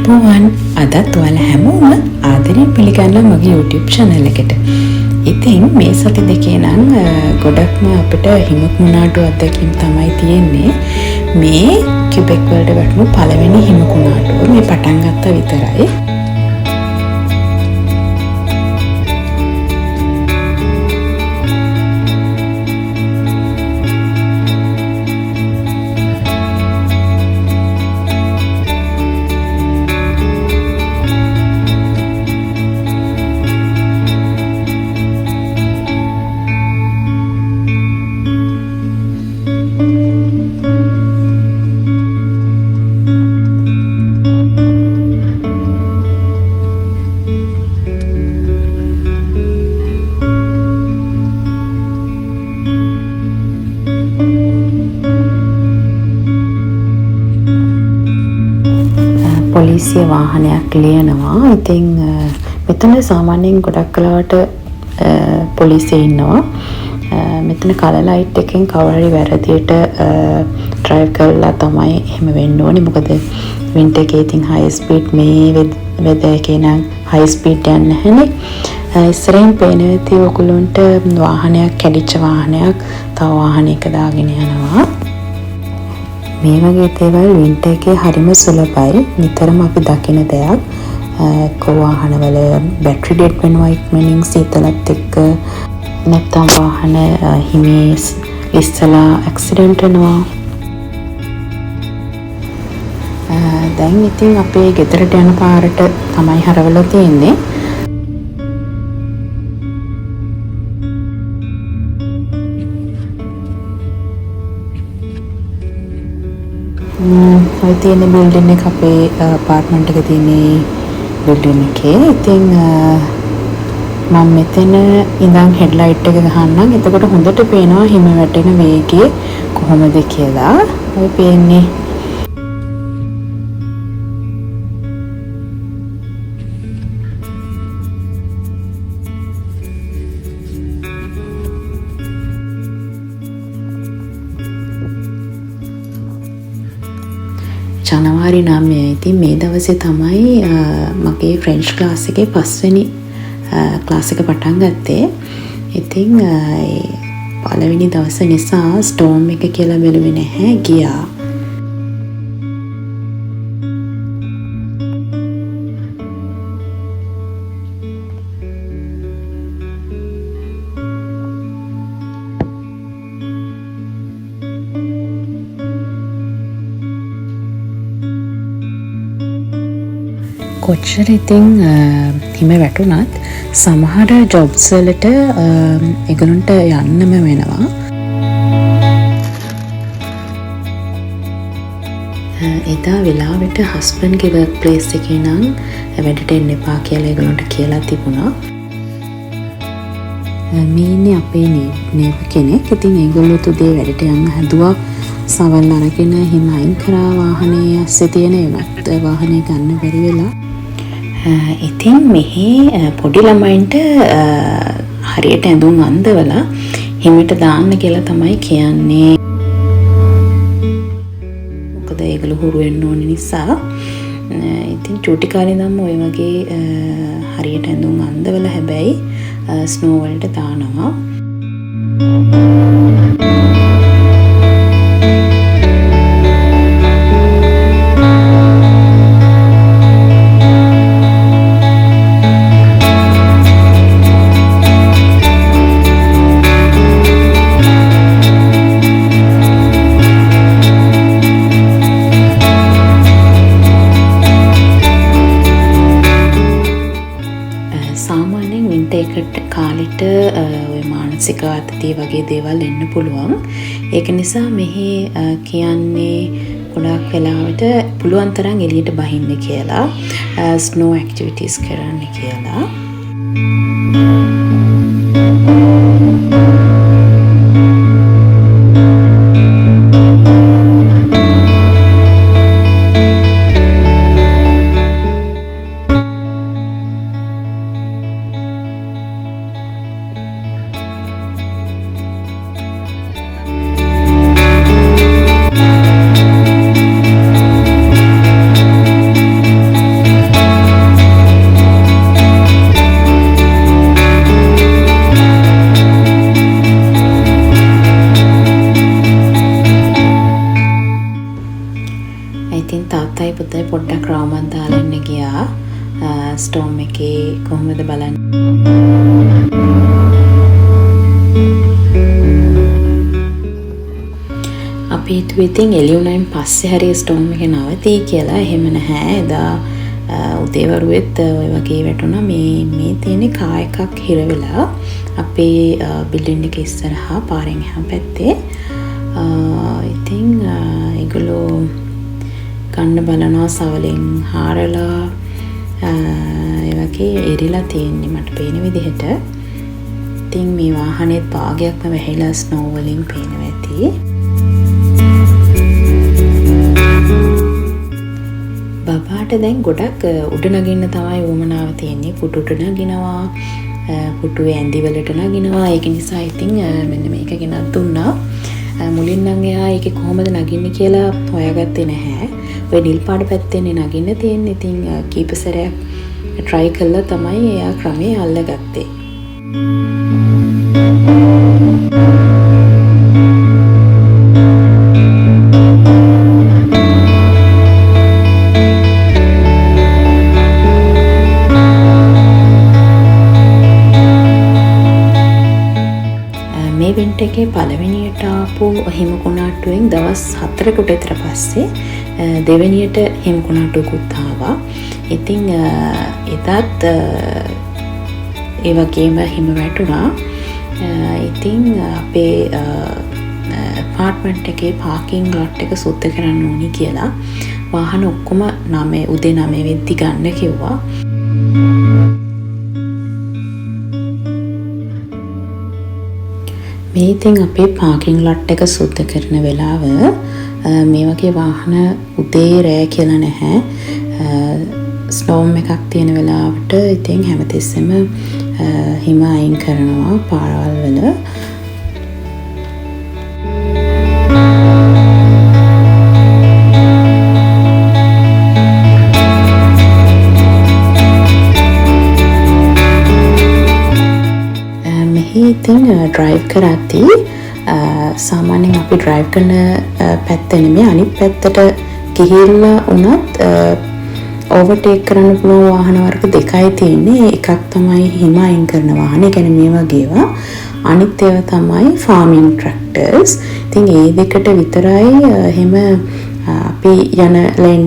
අයිබෝවන් අදත් ඔයාලා හැමෝම ආදරයෙන් පිළිගන්නවා මගේ YouTube channel එකට. ඉතින් මේ සති දෙකේ නම් ගොඩක්ම අපිට හිමක් මුණාටු අත්දැකීම් තමයි තියෙන්නේ. මේ කිබෙක් වලට වැටුණු පළවෙනි හිමක් මුණාටුව මේ පටන් ගත්තා විතරයි. පොලිසිය වාහනයක් ලියනවා. ඉතින් මෙතන සාමාන්‍යයෙන් ගොඩක් කලාවට පොලිසිය ඉන්නවා. මෙතන කලර් ලයිට් එකෙන් කවුරු හරි වැරදියට ඩ්‍රයිව් කරලා තමයි එහෙම වෙන්න ඕනේ. මොකද වින්ටර් එකේ ඉතින් හයි ස්පීඩ් මේ වෙදර් එකේ නම් හයි ස්පීඩ් යන්නේ නැහැනේ. ඉස්සරහින් පේන ඇති ඔයගොල්ලන්ට වාහනයක් කැඩිච්ච වාහනයක් තව වාහනයක දාගෙන යනවා. මේ වගේ දේවල් වින්ටර් එකේ හරිම සුලභයි. නිතරම අපි දකින දෙයක්. වාහනවල බැටරි ඩෙඩ් වෙනවා ඉක්මනින් සීතලත් එක්ක. නැත්නම් වාහන හිමේ ඉස්සලා ඇක්සිඩන්ට් වෙනවා. දැන් ඉතින් අපේ ගෙදරට යන පාරට තමයි හරවලා තියෙන්නේ. ඔය තියෙන බිල්ඩින් එක අපේ අපාර්ට්මන්ට් එක තියෙන බිල්ඩින් එකේ. ඉතින් මම මෙතන ඉඳන් හෙඩ්ලයිට් එක ගහන්නම්. එතකොට හොඳට පේනවා හිම වැටෙන වේගය කොහොමද කියලා. ඔය පේන්නේ ජනවාරි 9. ඉතින් මේ දවසේ තමයි මගේ ෆ්‍රෙන්ච් ක්ලාස් එකේ 5 වෙනි ක්ලාස් එක පටන් ගත්තේ. ඉතින් පළවෙනි දවස නිසා ස්ටෝම් එක කියලා බැලුවේ නැහැ. ගියා. කොච්චර ඉතින් හිම වැටුණත් සමහර ජොබ්ස් වලට ඒගොල්ලන්ට යන්නම වෙනවා. එදා වෙලාවට හස්බන්ඩ්ගේ වර්ක් ප්ලේස් එකේ නම් වැඩට එන්න එපා කියලා ඒගොල්ලන්ට කියලා තිබුණා. මේ ඉන්නේ අපේ නේබර් කෙනෙක්. ඉතින් ඒගොල්ලෝ තුදේ වැඩට යන්න හැදුවා. සවල් අරගෙන හිම අයින් කරා වාහනේ ඇස්සේ තියෙන ඒවත් වාහනේ ගන්න බැරි වෙලා. ඉතින් මෙහි පොඩි ළමයින්ට හරියට ඇඳුම් අන්දවලා හිමට දාන්න කියලා තමයි කියන්නේ. මොකද ඒගොල්ලෝ හුරු වෙන්න ඕන නිසා. ඉතින් චූටි කාලේ ඉඳන්ම ওই වගේ හරියට ඇඳුම් අන්දවලා හැබැයි ස්නෝ වලට දානවා. කාලෙට ඔය මානසික ආතතිය වගේ දේවල් එන්න පුළුවන්. ඒක නිසා මෙහි කියන්නේ ගොඩක් වෙලාවට පුළුවන් තරම් එළියට බහින්න කියලා, ස්නෝ ඇක්ටිවිටීස් කරන්න කියලා. පොඩ්ඩක් රවුමක් දාලා ඉන්න ගියා. ස්ටෝම් එකේ කොහොමද බලන්න. අපි හිතුවේ ඉතින් එළි වුණායින් පස්සේ හරිය ස්ටෝම් එක නවතී කියලා. එහෙම නැහැ. එදා උදේවරුවෙත් ඔය වගේ වැටුණා. මේ තියෙන්නේ කා එකක් හිර වෙලා අපේ බිල්ඩින් එක ඉස්සරහා පාරෙන් එහා පැත්තේ. ඉතින් ඒගොල්ලෝ ගන්න බලනවා සවලෙන් හාරලා ඒ වගේ එරිලා තියෙන්නේ මට පේන විදිහට. ඉතින් මේ වාහනේත් භාගයක්ම වැහිලා ස්නෝ වලින් පේනවා ඇති. බබාට දැන් ගොඩක් උඩ නගින්න තමයි වුමනාව තියෙන්නේ. පුටුට නගිනවා, පුටුවේ ඇඳි වලට නගිනවා. ඒක නිසා ඉතින් මෙන්න මේක ගෙනත් දුන්නා. මුලින් නම් එයා ඒකේ කොහොමද නගින්නේ කියලා හොයාගත්තේ නැහැ. ඔය නිල් පාට පැත්තේනේ නගින්න තියෙන්නේ. ඉතින් කීප සැරයක් try කළා තමයි එයා ක්‍රමේ අල්ලගත්තේ. ඉවෙන්ට් එකේ පළවෙනියට ආපු හිමකුණාට්ටුවෙන් දවස් 4කට විතර පස්සේ දෙවෙනියට හිමකුණාට්ටුවකුත් ආවා. ඉතින් එදත් ඒ වගේම හිම වැටුණා. ඉතින් අපේ අපාර්ට්මන්ට් එකේ පාකින් ලොට් එක සුද්ධ කරන්න ඕනි කියලා වාහන ඔක්කොම උදේ 9 වෙද්දි ගන්න කිව්වා. මේ ඉතින් අපේ පාකින් ලොට් එක සුද්ධ කරන වෙලාව මේ වගේ වාහන උදේ රෑ කියලා නැහැ. ස්නෝම් එකක් තියෙන වෙලාවට ඉතින් හැමතිස්සෙම හිම අයින් කරනවා පාරවල් වල. ඉතින් ඩ්‍රයිව් කරද්දී සාමාන්‍යයෙන් අපි ඩ්‍රයිව් කරන පැත්ත නෙමෙයි අනිත් පැත්තට ගිහිල්ලා උනත් ඕවර්ටේක් කරන්න පුළුවන් වාහන වර්ග දෙකයි තියෙන්නේ. එකක් තමයි හිම අයින් කරන වාහන. ඒ කියන්නේ මේ වගේ ඒවා. අනිත් ඒවා තමයි ෆාමින් ට්‍රැක්ටර්ස්. ඉතින් ඒ දෙකට විතරයි එහෙම අපි යන ලේන්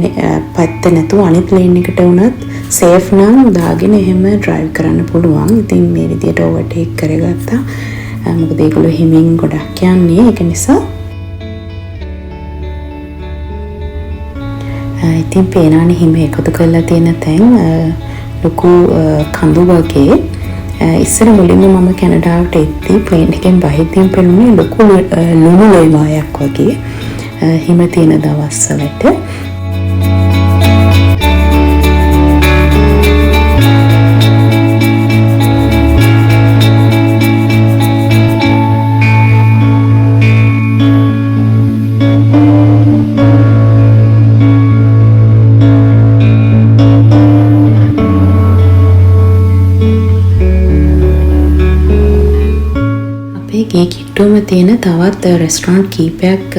පැත්ත නැතුව අනිත් ලේන් එකට වුණත් සේෆ් නම් දාගෙන එහෙම ඩ්‍රයිව් කරන්න පුළුවන්. ඉතින් මේ විදිහට ඕවර්ටේක් කරගත්තා. මොකද ඒගොල්ලෝ හිමින් ගොඩක් යන්නේ. ඒක නිසා ඉතින් පේනානේ හිම එකතු කරලා තියෙන තැන් ලොකු කඳු වගේ. ඉස්සර මුලින්ම මම කැනඩාවට එද්දී ප්ලේන් එකෙන් බහිද්දීම පෙනුනේ ලොකු ලුණු ලොයි වායක් වගේ හිම තියෙන දවස්වලට. ගේ කිට්ටුවම තියෙන තවත් රෙස්ටොරන්ට් කීපයක්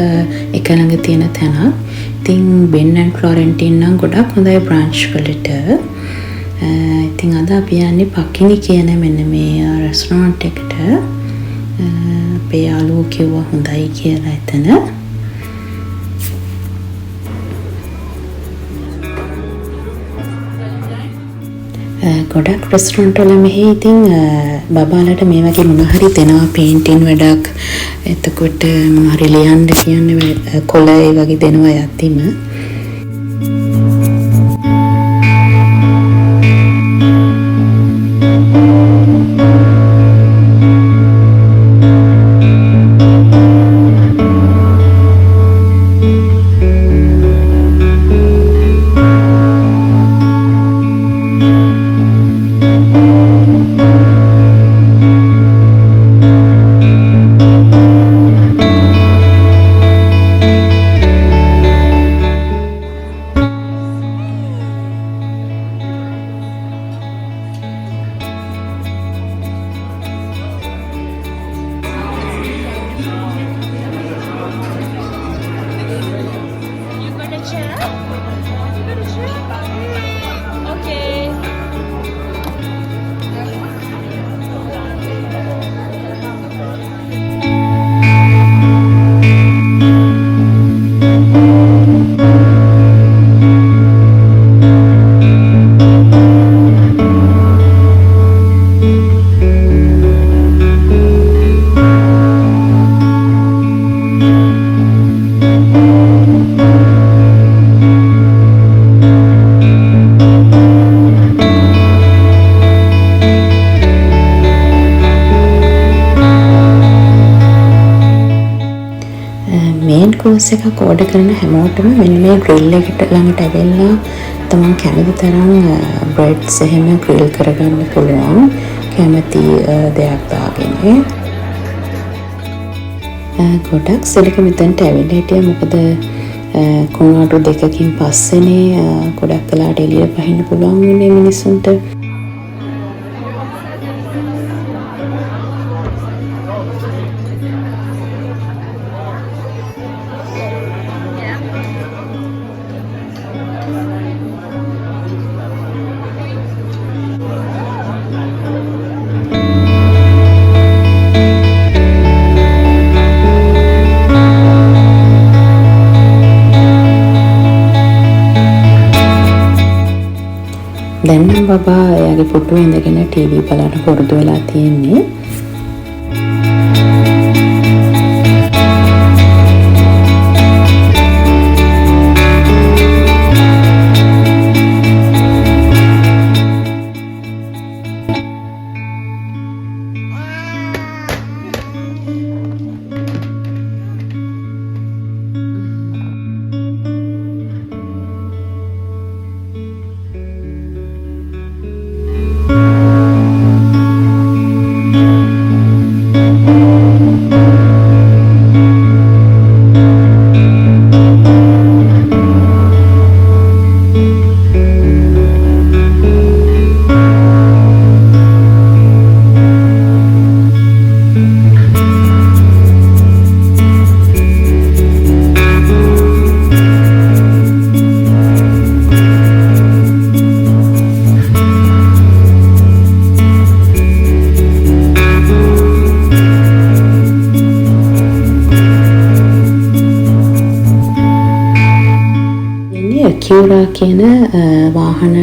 එක ළඟ තියෙන තැන. ඉතින් බෙන් ඇන්ඩ් ෆ්ලොරෙන්ටින් නම් ගොඩක් හොඳයි බ්‍රාන්ච් වලට. ඉතින් අද අපි යන්නේ පකිනි කියන මෙන්න මේ රෙස්ටොරන්ට් එකට. අපේ යාළුවෝ කිව්වා හොඳයි කියලා එතන. ගොඩක් රෙස්ටොරන්ට් වල මෙහි ඉතින් බබාලට මේ වගේ මොන හරි දෙනවා පේන්ටින් වැඩක්. එතකොට මොන හරි ලියන්න කියන්නේ කොළ ඒ වගේ දෙනවා යතිම. සෝස් එකක් ඕඩර් කරන හැමෝටම මෙන්න මේ ග්‍රිල් එකට ළඟට ඇවිල්ලා තමන් කැමති තරම් බ්‍රෙඩ්ස් එහෙම ග්‍රිල් කරගන්න පුළුවන් කැමති දෙයක් දාගෙන. ගොඩක් සෙලක මෙතනට ඇවිල්ලා හිටියා මොකද කුණාටු දෙකකින් පස්සේනේ ගොඩක් වෙලාට එළියට පහින්න පුළුවන් වෙන්නේ මිනිස්සුන්ට. දැන් නම් බබා එයාගේ පුටුවේ ඉඳගෙන ටීවී බලන්න පුරුදු වෙලා තියෙන්නේ. Acura කියන වාහන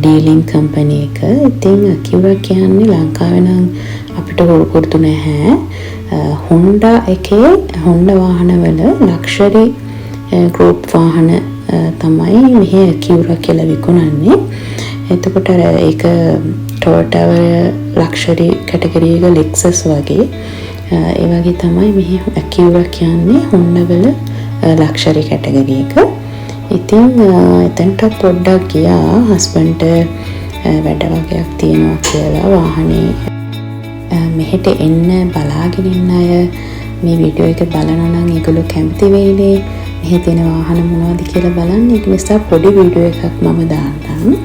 ඩීලිං කම්පැනි එක. ඉතින් Acura කියන්නේ ලංකාවේ නම් අපිට පුරුදු නැහැ. Honda එකේ Honda වාහනවල ලක්ෂරි ගෲප් වාහන තමයි මෙහි Acura කියලා විකුණන්නේ. එතකොට ඒක Toyota ලක්ෂරි කැටගරි එක Lexus වගේ ඒ වගේ තමයි මෙහි Acura කියන්නේ Honda වල ලක්ෂරි කැටගරි එක. ඉතින් එතනට පොඩ්ඩක් ගියා හස්බන්ඩ්ට වැඩ වගේක් තියෙනවා කියලා වාහනේ මෙහෙට එන්න බලාගෙන ඉන්න අය මේ වීඩියෝ එක බලනවා නම් ඒගොල්ලෝ කැමති වෙයිනේ මෙහෙ තියෙන වාහන මොනවද කියලා බලන්න. ඒක නිසා පොඩි වීඩියෝ එකක් මම දාන්නම්.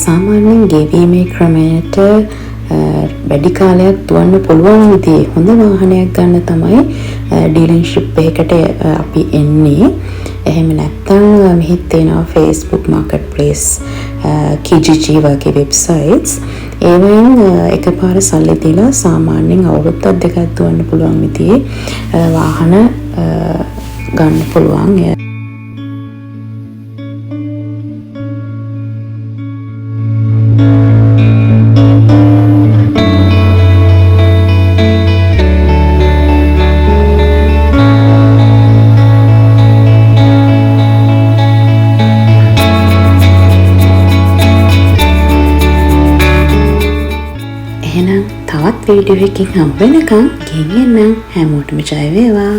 සාමාන්‍යයෙන් ගෙවීමේ ක්‍රමයට වැඩි කාලයක් දුවන්න පුළුවන් විදිහේ හොඳ වාහනයක් ගන්න තමයි ඩීලර්ෂිප් එකකට අපි එන්නේ. එහෙම නැත්නම් මෙහි තියෙනවා Facebook Marketplace, Kijiji වගේ වෙබ්සයිට්ස්. ඒවෙන් එකපාර සල්ලි දීලා සාමාන්‍යයෙන් අවුරුද්දක් දෙකක් දුවන්න පුළුවන් විදිහේ වාහන ගන්න පුළුවන්. එහෙනම් තවත් වීඩියෝ එකකින් හම්බ වෙනකම් ගෙන් එන්නම්. හැමෝටම ජය වේවා.